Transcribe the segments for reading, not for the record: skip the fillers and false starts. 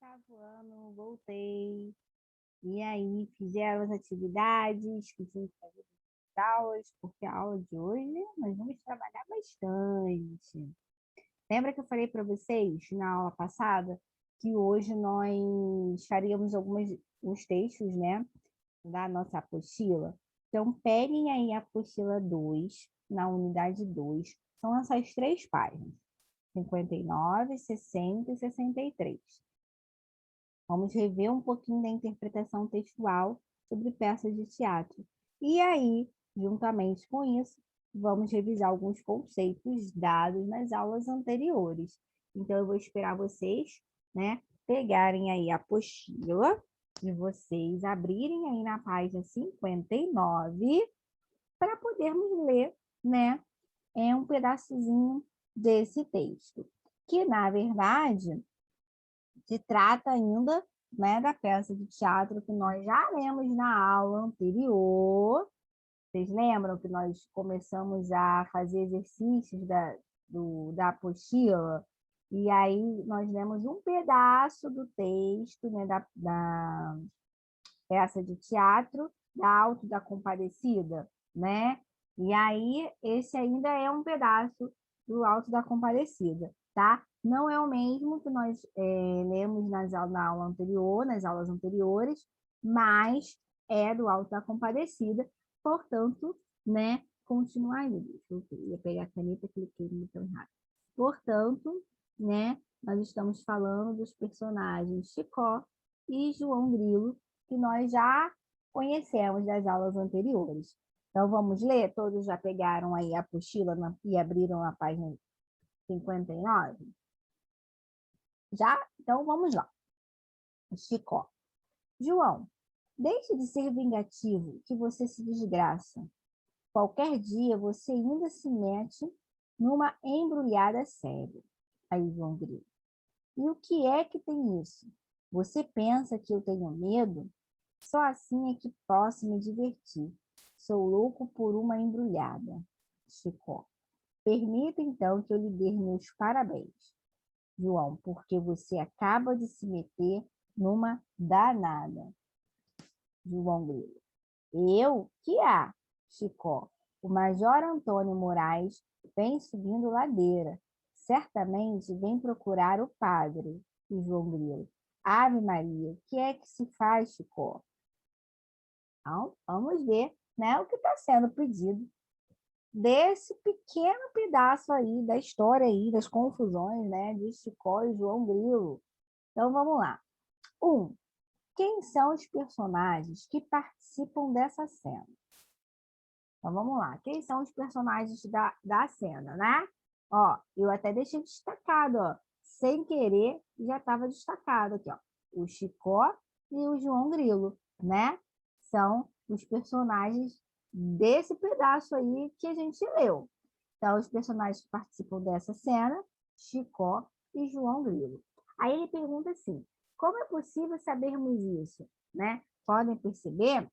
oitavo ano, voltei. E aí, fizeram as atividades que tinham que fazer as aulas, porque a aula de hoje nós vamos trabalhar bastante. Lembra que eu falei para vocês na aula passada que hoje nós faríamos uns textos, né, da nossa apostila? Então, peguem aí a apostila 2, na unidade 2. São essas 3 páginas: 59, 60 e 63. Vamos rever um pouquinho da interpretação textual sobre peças de teatro. E aí, juntamente com isso, vamos revisar alguns conceitos dados nas aulas anteriores. Então, eu vou esperar vocês, né, pegarem aí a apostila de vocês, abrirem aí na página 59, para podermos ler, né, um pedaçozinho desse texto, que, na verdade, se trata ainda, né, da peça de teatro que nós já lemos na aula anterior. Vocês lembram que nós começamos a fazer exercícios da apostila? E aí nós lemos um pedaço do texto, né, da peça de teatro da Alto da Compadecida, né? E aí esse ainda é um pedaço do Alto da Compadecida, tá? Não é o mesmo que nós lemos na aula anterior, nas aulas anteriores, mas é do Alto da Compadecida, portanto, né? Continuar aí. Eu ia pegar a caneta, cliquei no botão errado. Portanto, né? Nós estamos falando dos personagens Chicó e João Grilo, que nós já conhecemos das aulas anteriores. Então, vamos ler? Todos já pegaram aí a apostila e abriram a página 59? Já? Então, vamos lá. Chicó. João, deixe de ser vingativo, que você se desgraça. Qualquer dia você ainda se mete numa embrulhada séria. Aí, João Grilo. E o que é que tem isso? Você pensa que eu tenho medo? Só assim é que posso me divertir. Sou louco por uma embrulhada. Chicó. Permita então que eu lhe dê meus parabéns, João, porque você acaba de se meter numa danada. João Grilo. Eu? Que há? Chicó. O Major Antônio Moraes vem subindo ladeira. Certamente vem procurar o padre. E João Grilo. Ave Maria, o que é que se faz, Chicó? Então, vamos ver, né, o que está sendo pedido desse pequeno pedaço aí da história aí, das confusões, né, de Chicó e João Grilo. Então, vamos lá. 1. Quem são os personagens que participam dessa cena? Então, vamos lá. Quem são os personagens da cena, né? Ó, eu até deixei destacado, ó. Sem querer, já estava destacado aqui, ó. O Chicó e o João Grilo, né? São os personagens desse pedaço aí que a gente leu. Então, os personagens que participam dessa cena, Chicó e João Grilo. Aí ele pergunta assim, como é possível sabermos isso, né? Podem perceber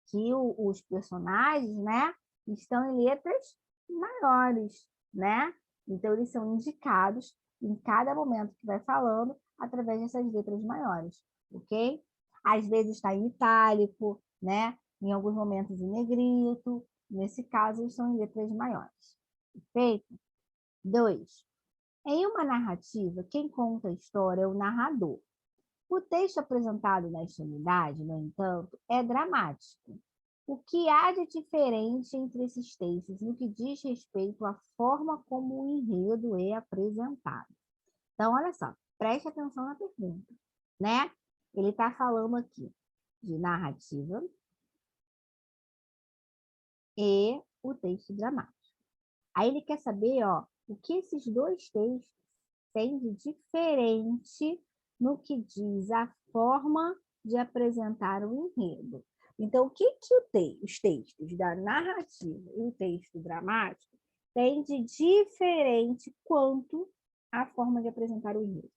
que os personagens, né, estão em letras maiores, né? Então, eles são indicados em cada momento que vai falando através dessas letras maiores, ok? Às vezes está em itálico, né? Em alguns momentos em negrito. Nesse caso, eles são em letras maiores. Perfeito? 2. Em uma narrativa, quem conta a história é o narrador. O texto apresentado nesta unidade, no entanto, é dramático. O que há de diferente entre esses textos no que diz respeito à forma como o enredo é apresentado? Então, olha só, preste atenção na pergunta, né? Ele está falando aqui de narrativa e o texto dramático. Aí ele quer saber, ó, o que esses dois textos têm de diferente no que diz a forma de apresentar o enredo. Então, o que os textos da narrativa e o texto dramático têm de diferente quanto à forma de apresentar o enredo?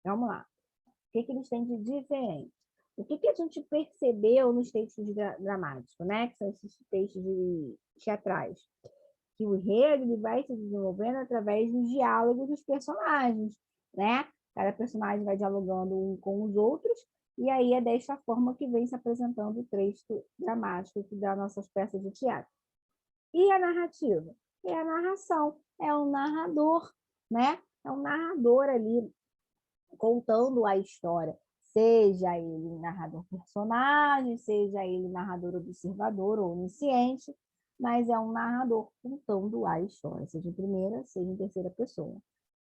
Vamos lá. O que eles têm de diferente? O que a gente percebeu nos textos dramáticos, né? Que são esses textos teatrais? Que o enredo ele vai se desenvolvendo através dos diálogos dos personagens, né? cada personagem vai dialogando um com os outros, e aí é desta forma que vem se apresentando o texto dramático das nossas peças de teatro. E a narrativa? É a narração, é o narrador, né? É um narrador ali contando a história, seja ele narrador personagem, seja ele narrador observador ou onisciente, mas é um narrador contando a história, seja em primeira, seja em terceira pessoa.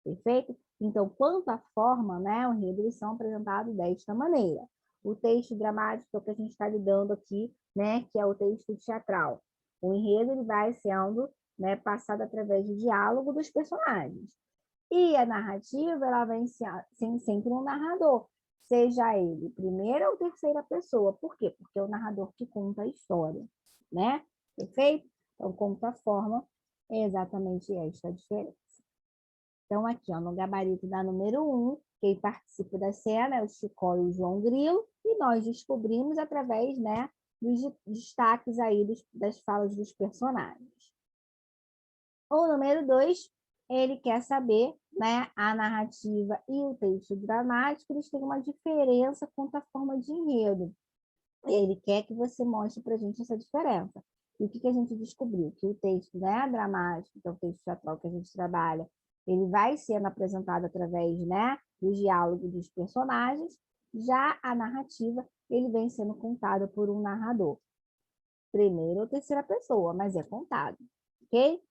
Perfeito? Então, quanto à forma, né, o enredo, eles são apresentados desta maneira. O texto dramático é o que a gente está lidando aqui, né, que é o texto teatral. O enredo ele vai sendo, né, passado através do diálogo dos personagens. E a narrativa, ela vem sempre um narrador, seja ele primeira ou terceira pessoa. Por quê? Porque é o narrador que conta a história, né? Perfeito? Então, conta a forma, é exatamente esta a diferença. Então, aqui, ó, no gabarito da número 1, quem participa da cena é o Chicó e o João Grilo, e nós descobrimos através, né, dos destaques aí das falas dos personagens. O número 2, ele quer saber, né, a narrativa e o texto dramático, eles têm uma diferença quanto à forma de enredo. Ele quer que você mostre para a gente essa diferença. E o que a gente descobriu? Que o texto, né, dramático, que é o texto teatral que a gente trabalha, ele vai sendo apresentado através, né, do diálogo dos personagens, já a narrativa, ele vem sendo contado por um narrador. Primeira ou terceira pessoa, mas é contado, ok?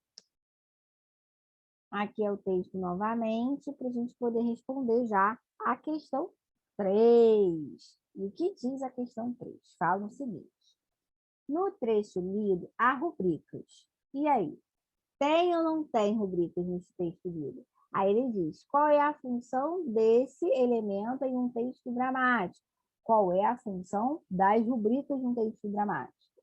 Aqui é o texto novamente, para a gente poder responder já a questão 3. E o que diz a questão 3? Fala o seguinte. No trecho lido, há rubricas. E aí? Tem ou não tem rubricas nesse texto lido? Aí ele diz, qual é a função desse elemento em um texto dramático? Qual é a função das rubricas de um texto dramático?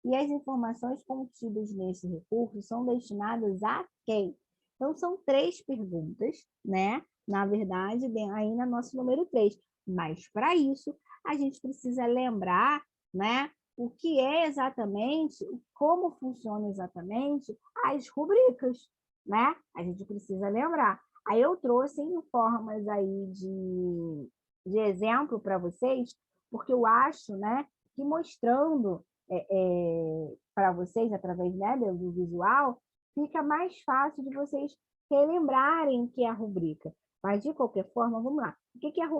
E as informações contidas nesse recurso são destinadas a quem? Então, são 3 perguntas, né? Na verdade, aí na nosso número 3. Mas, para isso, a gente precisa lembrar, né? O que é exatamente, como funciona exatamente as rubricas, né? A gente precisa lembrar. Aí eu trouxe em formas aí de exemplo para vocês, porque eu acho, né, que mostrando para vocês, através, né, do visual, fica mais fácil de vocês relembrarem o que é a rubrica. Mas, de qualquer forma, vamos lá.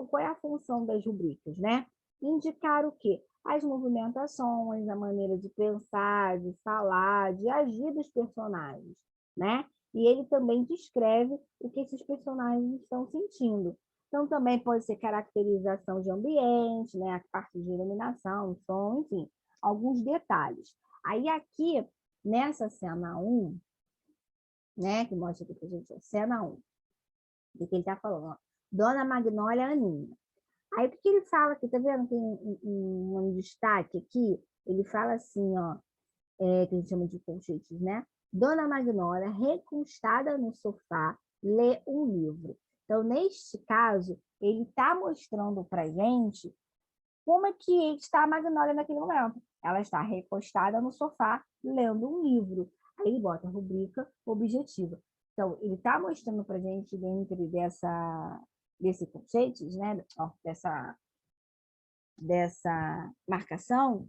Qual é a função das rubricas, né? Indicar o quê? As movimentações, a maneira de pensar, de falar, de agir dos personagens, né? E ele também descreve o que esses personagens estão sentindo. Então, também pode ser caracterização de ambiente, né? A parte de iluminação, som, enfim, alguns detalhes. Aí aqui, nessa cena 1, né, que mostra aqui pra gente, cena 1, o que ele tá falando? Ó, Dona Magnólia Aninha. Aí o que ele fala aqui, tá vendo? Tem um destaque aqui, ele fala assim, ó, que a gente chama de colchetes, né? Dona Magnólia, recostada no sofá, lê um livro. Então, neste caso, ele está mostrando para gente como é que está a Magnólia naquele momento. Ela está recostada no sofá, lendo um livro. Aí ele bota a rubrica objetiva. Então, ele está mostrando para a gente, dentro desse conceito, né? Dessa marcação,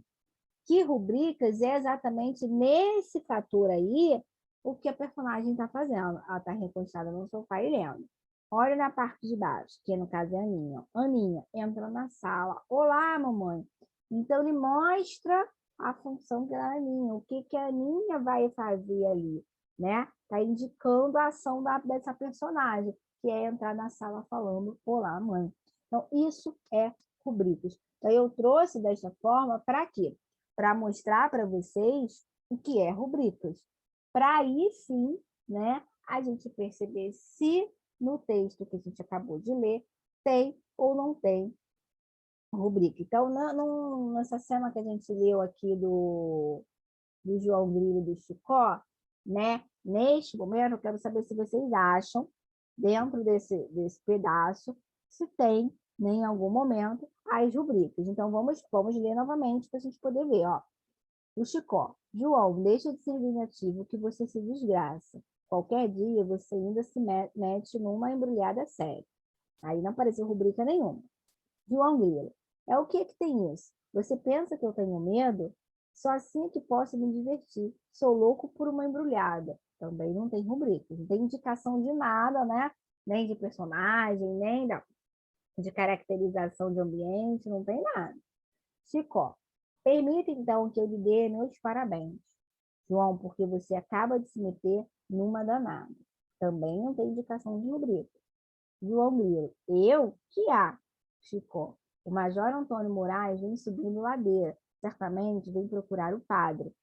que rubricas é exatamente nesse fator aí o que a personagem está fazendo. Ela está recostada no sofá e lendo. Olha na parte de baixo, que no caso é a Aninha. Aninha entra na sala. Olá, mamãe. Então, ele mostra a função da Aninha, o que a Aninha vai fazer ali, né? Está indicando a ação dessa personagem, que é entrar na sala falando olá, mãe. Então, isso é rubricas. Então, eu trouxe desta forma para quê? Para mostrar para vocês o que é rubricas. Para aí sim, né, a gente perceber se no texto que a gente acabou de ler tem ou não tem rubrica. Então, nessa cena que a gente leu aqui do João Grilo e do Chicó, né, neste momento, eu quero saber se vocês acham, dentro desse pedaço, se tem, né, em algum momento, as rubricas. Então, vamos ler novamente para a gente poder ver, ó. O Chicó. João, deixa de ser vingativo que você se desgraça. Qualquer dia você ainda se mete numa embrulhada séria. Aí não apareceu rubrica nenhuma. João Grilo. É o que tem isso? Você pensa que eu tenho medo? Só assim é que posso me divertir. Sou louco por uma embrulhada. Também não tem rubrica, não tem indicação de nada, né? Nem de personagem, nem de caracterização de ambiente, não tem nada. Chicó. Permita então que eu lhe dê meus parabéns. João, porque você acaba de se meter numa danada. Também não tem indicação de rubrica. João Grilo. Eu? Que há? Chicó. O major Antônio Moraes vem subindo ladeira. Certamente vem procurar o padre.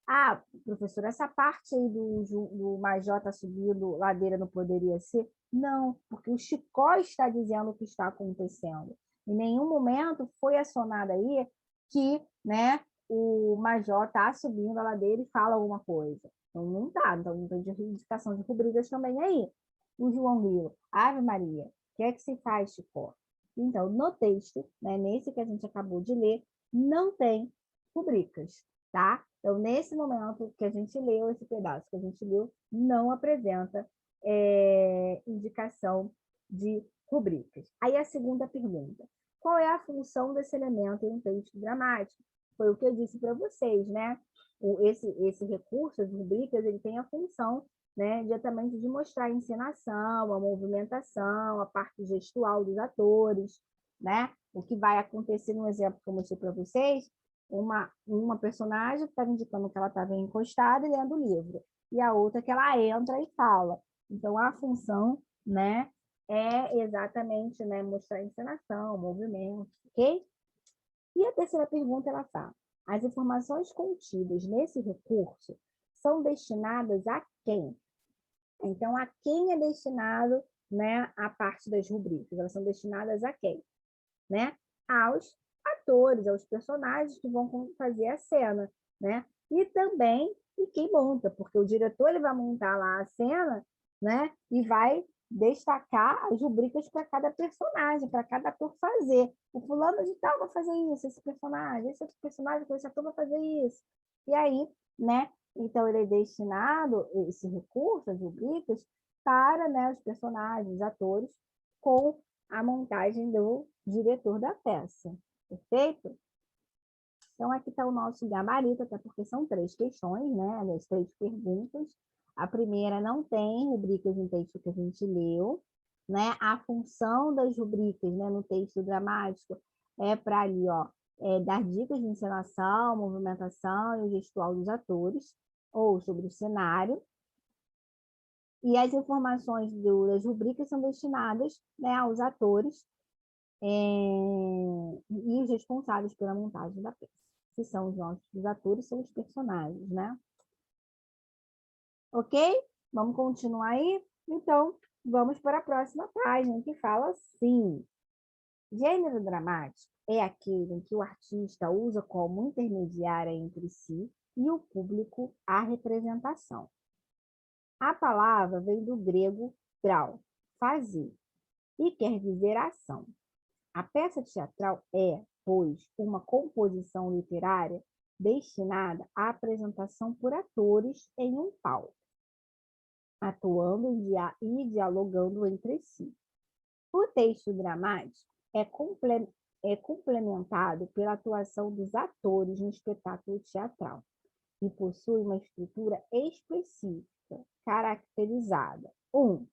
Ah, professor, essa parte aí do major tá subindo ladeira não poderia ser? Não, porque o Chicó está dizendo o que está acontecendo. Em nenhum momento foi acionado aí que, né, o major está subindo a ladeira e fala alguma coisa. Então não tá, então não tem indicação de rubricas também aí. O João Grilo, Ave Maria, o que é que se faz, Chicó? Então, no texto, né, nesse que a gente acabou de ler, não tem rubricas, tá? Então, nesse momento que a gente leu, esse pedaço que a gente leu, não apresenta indicação de rubricas. Aí a segunda pergunta, qual é a função desse elemento em um texto dramático? Foi o que eu disse para vocês, né? Esse recurso, as rubricas, ele tem a função, né, diretamente de mostrar a encenação, a movimentação, a parte gestual dos atores, né? O que vai acontecer no exemplo que eu mostrei para vocês, uma personagem que estava indicando que ela estava encostada e lendo o livro, e a outra que ela entra e fala. Então, a função, né, é exatamente, né, mostrar a encenação, o movimento, ok? E a terceira pergunta, ela fala, as informações contidas nesse recurso são destinadas a quem? Então, a quem é destinado, né, a parte das rubricas? Elas são destinadas a quem? Né? Aos atores, aos personagens que vão fazer a cena, né? E também e quem monta, porque o diretor ele vai montar lá a cena, né? E vai destacar as rubricas para cada personagem, para cada ator fazer. O fulano de tal vai fazer isso, esse outro personagem, esse ator vai fazer isso. E aí, né? Então ele é destinado esse recurso, as rubricas, para, né, os personagens, os atores, com a montagem do diretor da peça. Perfeito? Então, aqui está o nosso gabarito, até porque são 3 questões, né? As 3 perguntas. A primeira não tem rubricas no texto que a gente leu, né? A função das rubricas, né, no texto dramático é para ali, ó, dar dicas de encenação, movimentação e o gestual dos atores, ou sobre o cenário. E as informações das rubricas são destinadas, né, aos atores e os responsáveis pela montagem da peça, que são os atores, são os personagens, né? Ok? Vamos continuar aí? Então, vamos para a próxima página, que fala assim: gênero dramático é aquele em que o artista usa como intermediária entre si e o público a representação. A palavra vem do grego grau, fazer, e quer dizer ação. A peça teatral é, pois, uma composição literária destinada à apresentação por atores em um palco, atuando e dialogando entre si. O texto dramático é complementado pela atuação dos atores no espetáculo teatral e possui uma estrutura específica, caracterizada. 1.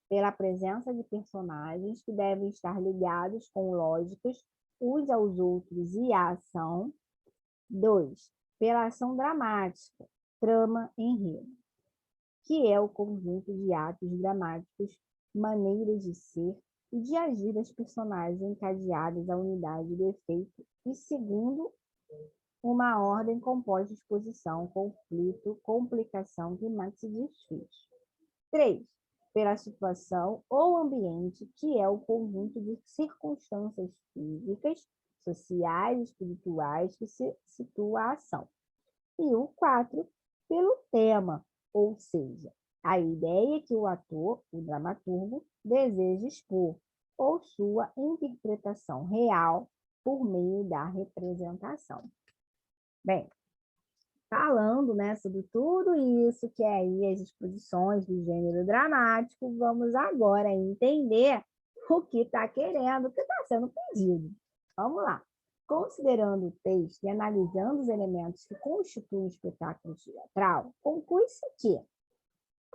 Pela presença de personagens que devem estar ligados com lógicas uns aos outros e à ação. 2. Pela ação dramática, trama, enredo, que é o conjunto de atos dramáticos, maneiras de ser e de agir das personagens encadeadas à unidade do efeito e segundo uma ordem composta de exposição, conflito, complicação, clímax e desfecho. 3. Pela situação ou ambiente, que é o conjunto de circunstâncias físicas, sociais, espirituais que se situa a ação. E o 4, pelo tema, ou seja, a ideia que o ator, o dramaturgo, deseja expor, ou sua interpretação real por meio da representação. Bem, falando, né, sobre tudo isso que é aí as exposições do gênero dramático, vamos agora entender o que está querendo, o que está sendo pedido. Vamos lá. Considerando o texto e analisando os elementos que constituem o espetáculo teatral, conclui-se que...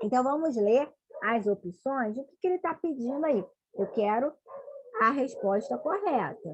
Então, vamos ler as opções, o que ele está pedindo aí. Eu quero a resposta correta.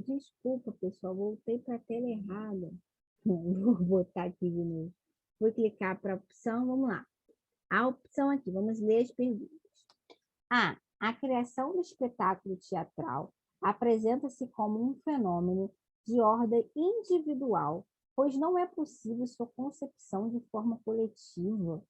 Desculpa, pessoal, voltei para a tela errada. Vou botar aqui de novo. Vou clicar para a opção, vamos lá. A opção aqui, vamos ler as perguntas. A criação do espetáculo teatral apresenta-se como um fenômeno de ordem individual, pois não é possível sua concepção de forma coletiva.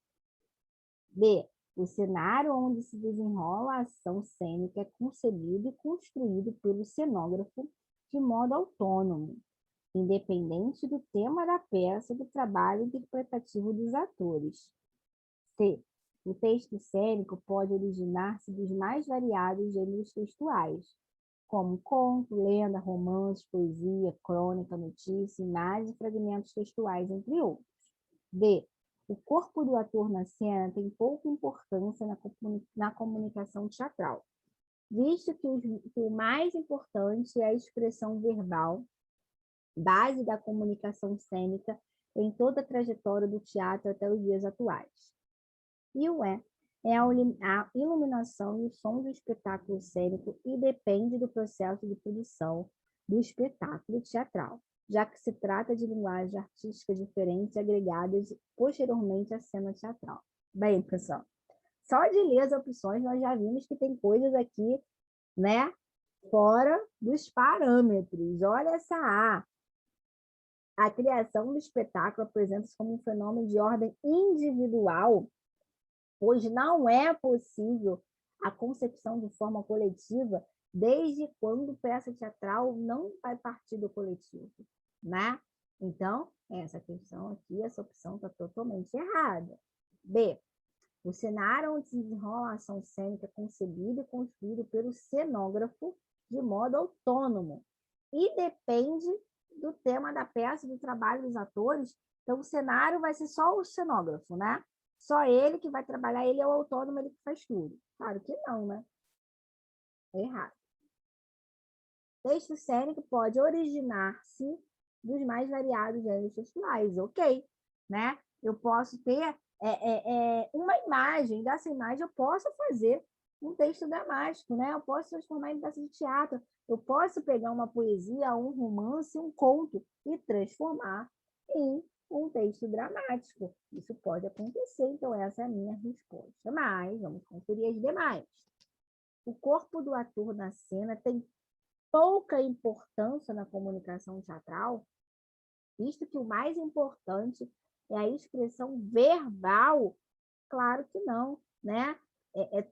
B. O cenário onde se desenrola a ação cênica é concebido e construído pelo cenógrafo de modo autônomo, independente do tema da peça e do trabalho interpretativo dos atores. C. O texto cênico pode originar-se dos mais variados gêneros textuais, como conto, lenda, romance, poesia, crônica, notícia, imagens e fragmentos textuais, entre outros. D. O corpo do ator na cena tem pouca importância na comunicação teatral, visto que o mais importante é a expressão verbal, base da comunicação cênica em toda a trajetória do teatro até os dias atuais. E o E é a iluminação e o som do espetáculo cênico e depende do processo de produção do espetáculo teatral, já que se trata de linguagens artísticas diferentes agregadas posteriormente à cena teatral. Bem, pessoal, só de ler as opções nós já vimos que tem coisas aqui, né, fora dos parâmetros. Olha essa A. A criação do espetáculo apresenta-se como um fenômeno de ordem individual, pois não é possível a concepção de forma coletiva desde quando peça teatral não vai partir do coletivo, né? Então, essa questão aqui, essa opção está totalmente errada. B. O cenário onde se desenrola a ação cênica é concebido e construído pelo cenógrafo de modo autônomo e depende do tema da peça e do trabalho dos atores. Então, o cenário vai ser só o cenógrafo, né? Só ele que vai trabalhar, ele é o autônomo, ele que faz tudo. Claro que não, né? É errado. Texto cênico pode originar-se dos mais variados gêneros textuais, ok, né? Eu posso ter uma imagem, dessa imagem eu posso fazer um texto dramático, né? Eu posso transformar em peça de teatro, eu posso pegar uma poesia, um romance, um conto e transformar em um texto dramático. Isso pode acontecer, então essa é a minha resposta. Mas vamos conferir as demais. O corpo do ator na cena tem pouca importância na comunicação teatral, visto que o mais importante é a expressão verbal. Claro que não, né?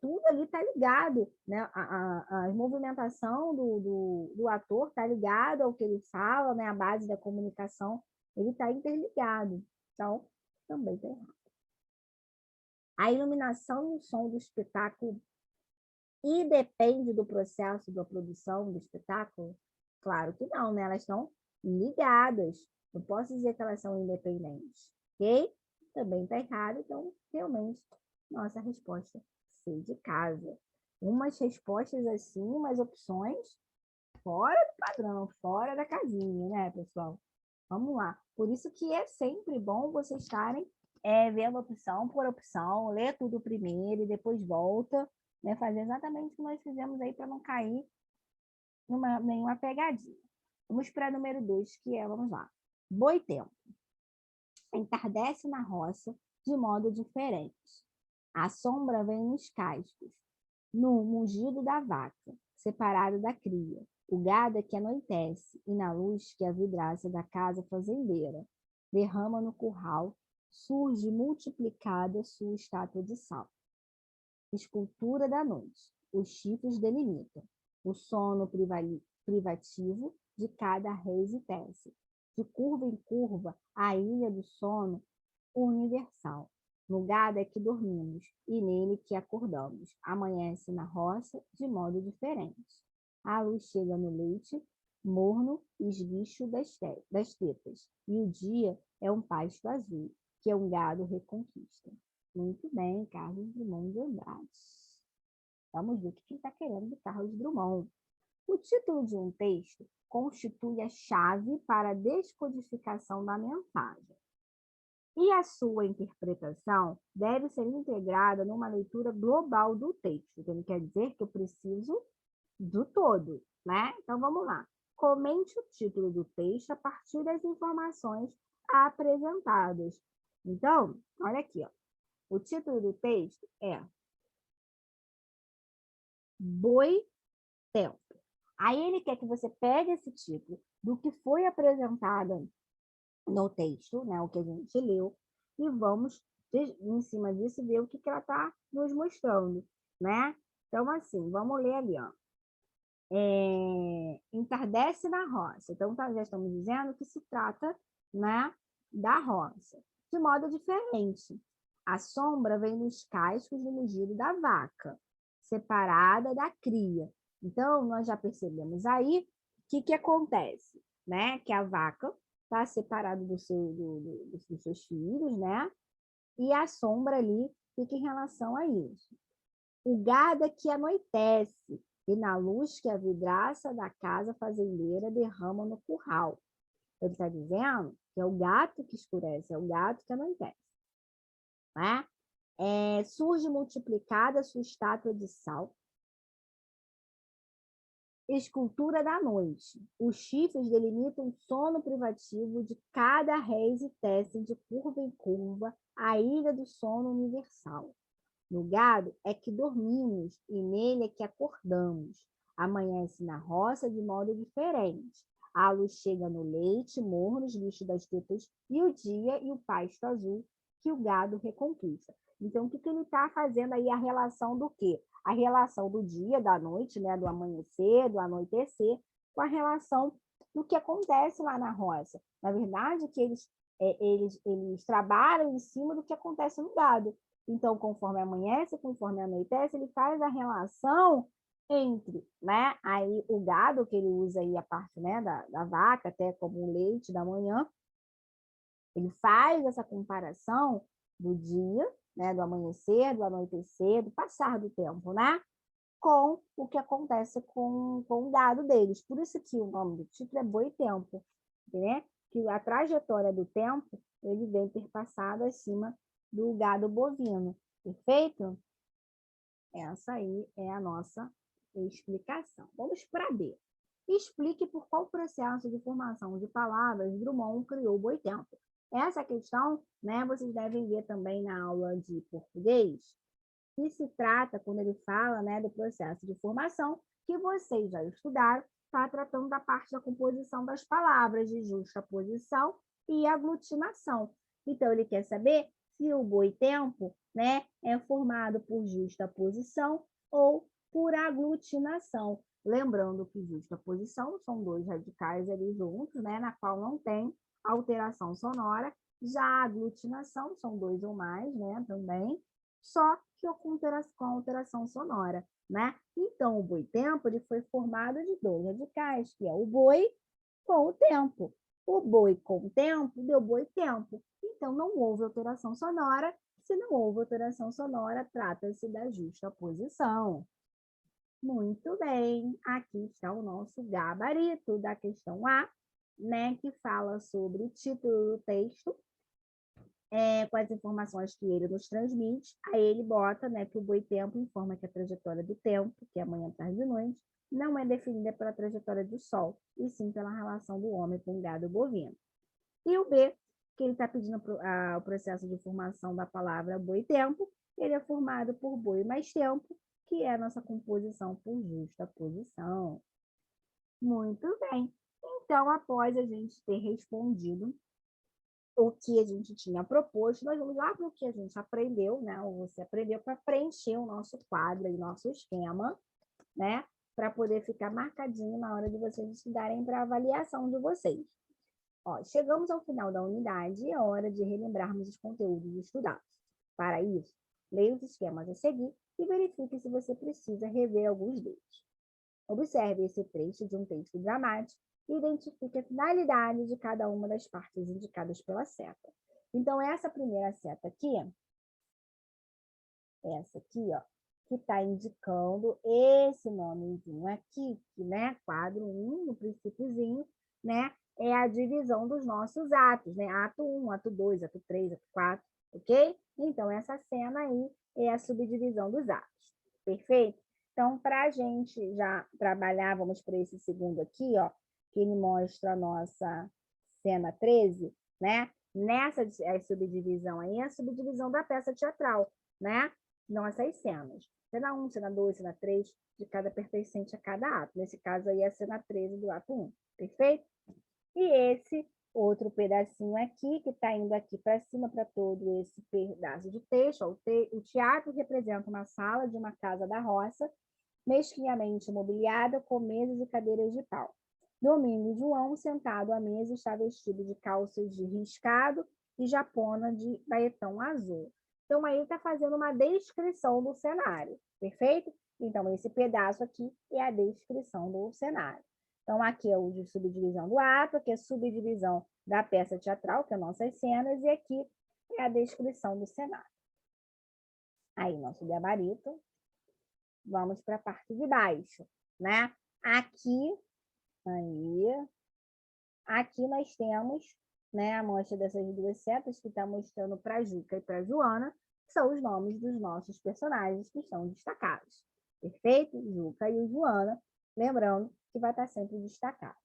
Tudo ali está ligado, né? A movimentação do ator está ligado ao que ele fala, né? A base da comunicação, ele está interligado. Então, também está errado. A iluminação e o som do espetáculo e depende do processo da produção do espetáculo? Claro que não, né? Elas estão ligadas. Não posso dizer que elas são independentes, ok? Também está errado, então, realmente, nossa resposta C de casa. Umas respostas assim, umas opções fora do padrão, fora da casinha, né, pessoal? Vamos lá. Por isso que é sempre bom vocês estarem vendo opção por opção, ler tudo primeiro e depois volta, né? Fazer exatamente o que nós fizemos aí para não cair nenhuma pegadinha. Vamos para número 2, que é, vamos lá. Boitempo. Entardece na roça de modo diferente. A sombra vem nos cascos, no mugido da vaca, separado da cria. O gado é que anoitece, e na luz que a vidraça da casa fazendeira derrama no curral, surge multiplicada sua estátua de sal. Escultura da noite, os chifres delimitam, o sono privativo de cada reis e tece. De curva em curva, a ilha do sono universal. No gado é que dormimos, e nele que acordamos. Amanhece na roça de modo diferente. A luz chega no leite, morno esguicho das tetas, e o dia é um pasto azul, que é um gado reconquista. Muito bem, Carlos Drummond de Andrade. Vamos ver o que ele está querendo de Carlos Drummond. O título de um texto constitui a chave para a descodificação da mensagem. E a sua interpretação deve ser integrada numa leitura global do texto. Então, quer dizer que eu preciso do todo, né? Então, vamos lá. Comente o título do texto a partir das informações apresentadas. Então, olha aqui, ó. O título do texto é Boitempo. Aí ele quer que você pegue esse título do que foi apresentado no texto, né, o que a gente leu, e vamos, em cima disso, ver o que ela está nos mostrando, né? Então, assim, vamos ler ali, ó. Entardece na roça. Então, já estamos dizendo que se trata, né, da roça. De modo diferente. A sombra vem nos cascos do mugido da vaca, separada da cria. Então, nós já percebemos aí o que acontece, né? Que a vaca está separada dos seus filhos, né? E a sombra ali fica em relação a isso. O gado é que anoitece, e na luz que a vidraça da casa fazendeira derrama no curral. Ele está dizendo que é o gato que escurece, é o gato que anoitece. Né? Surge multiplicada sua estátua de sal. Escultura da noite. Os chifres delimitam o sono privativo de cada reis e tecem de curva em curva a ilha do sono universal. No gado é que dormimos e nele é que acordamos. Amanhece na roça de modo diferente. A luz chega no leite, morno, nos lixos das tetas, e o dia e o pasto azul que o gado reconquista. Então, o que ele está fazendo aí? A relação do quê? A relação do dia, da noite, né? Do amanhecer, do anoitecer, com a relação do que acontece lá na roça. Na verdade, que eles trabalham em cima do que acontece no gado. Então, conforme amanhece, conforme anoitece, ele faz a relação entre, né, aí o gado, que ele usa aí a parte, né, da vaca, até como o leite da manhã, ele faz essa comparação do dia, né, do amanhecer, do anoitecer, do passar do tempo, né, com o que acontece com o gado deles. Por isso que o nome do título é Boitempo, né? Que a trajetória do tempo ele vem perpassado acima do gado bovino. Perfeito? Essa aí é a nossa explicação. Vamos para B. Explique por qual processo de formação de palavras Drummond criou o Boitempo. Essa questão, né, vocês devem ver também na aula de português, que se trata, quando ele fala, né, do processo de formação, que vocês já estudaram, está tratando da parte da composição das palavras, de justaposição e aglutinação. Então, ele quer saber se o boitempo, né, é formado por justaposição ou por aglutinação. Lembrando que justaposição são dois radicais ali juntos, né, na qual não tem alteração sonora. Já a aglutinação são dois ou mais, né, também, só que com alteração sonora, né? Então, o boitempo ele foi formado de dois radicais, que é o boi com o tempo. O boi com o tempo deu boitempo. Então, não houve alteração sonora. Se não houve alteração sonora, trata-se da justaposição. Muito bem, aqui está o nosso gabarito da questão A. né, que fala sobre o título do texto, com as informações que ele nos transmite. Aí ele bota, né, que o boitempo informa que a trajetória do tempo, que é manhã, tarde e noite, não é definida pela trajetória do Sol, e sim pela relação do homem com o gado bovino. E o B, que ele está pedindo o processo de formação da palavra boi-tempo, ele é formado por boi mais tempo, que é a nossa composição por justa posição. Muito bem. Então, após a gente ter respondido o que a gente tinha proposto, nós vamos lá para o que a gente aprendeu, né? Ou você aprendeu para preencher o nosso quadro e nosso esquema, né? Para poder ficar marcadinho na hora de vocês estudarem para a avaliação de vocês. Ó, chegamos ao final da unidade e é hora de relembrarmos os conteúdos estudados. Para isso, leia os esquemas a seguir e verifique se você precisa rever alguns deles. Observe esse trecho de um texto dramático e identifique a finalidade de cada uma das partes indicadas pela seta. Então, essa primeira seta aqui, essa aqui, ó, que está indicando esse nomezinho aqui, que, né, quadro 1, no princípiozinho, né, é a divisão dos nossos atos, né, ato 1, ato 2, ato 3, ato 4, ok? Então, essa cena aí é a subdivisão dos atos, perfeito? Então, para a gente já trabalhar, vamos para esse segundo aqui, ó, que ele mostra a nossa cena 13, né? Nessa subdivisão aí, é a subdivisão da peça teatral, né? Nossas cenas. Cena 1, cena 2, cena 3, de cada pertencente a cada ato. Nesse caso aí, é a cena 13 do ato 1, perfeito? E esse outro pedacinho aqui, que está indo aqui para cima, para todo esse pedaço de texto. Ó, o teatro representa uma sala de uma casa da roça, mesquinhamente mobiliada com mesas e cadeiras de pau. Domingos João, sentado à mesa, está vestido de calças de riscado e japona de baetão azul. Então, aí está fazendo uma descrição do cenário, perfeito? Então, esse pedaço aqui é a descrição do cenário. Então, aqui é o de subdivisão do ato, aqui é a subdivisão da peça teatral, que é nossas cenas, e aqui é a descrição do cenário. Aí, nosso gabarito. Vamos para a parte de baixo, né? Aqui nós temos, né, a mostra dessas duas setas que está mostrando para a Juca e para a Joana, que são os nomes dos nossos personagens que estão destacados. Perfeito? Juca e Joana, lembrando que vai estar sempre destacado.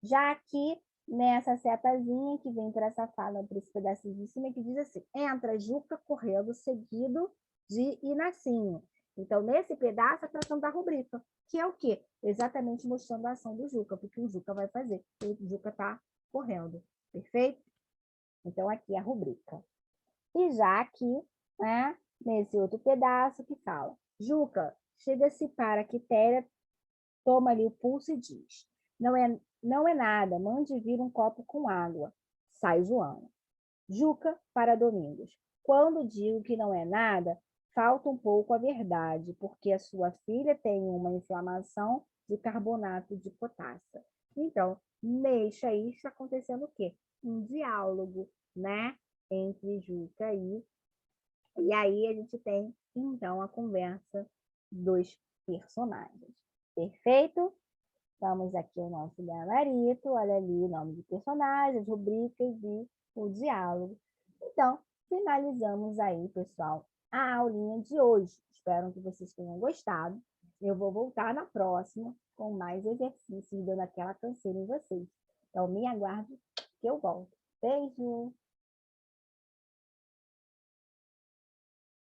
Já aqui, nessa setazinha que vem para essa fala, para esse pedacinho de cima, que diz assim, entra Juca correndo seguido de Inacinho. Então, nesse pedaço, é tratando da rubrica, que é o quê? Exatamente mostrando a ação do Juca, porque o Juca vai fazer. O Juca está correndo, perfeito? Então, aqui é a rubrica. E já aqui, né, nesse outro pedaço que fala, Juca, chega-se para a Quitéria, toma ali o pulso e diz, não é nada, mande vir um copo com água. Sai Joana. Juca para Domingos. Quando digo que não é nada, falta um pouco a verdade, porque a sua filha tem uma inflamação de carbonato de potássio. Então, deixa aí, está acontecendo o quê? Um diálogo, né? Entre Juca e aí a gente tem, então, a conversa dos personagens. Perfeito? Vamos aqui o nosso gabarito, olha ali o nome de personagens, rubricas e o diálogo. Então, finalizamos aí, pessoal, a aulinha de hoje. Espero que vocês tenham gostado. Eu vou voltar na próxima com mais exercícios, dando aquela canseira em vocês. Então, me aguarde que eu volto. Beijo!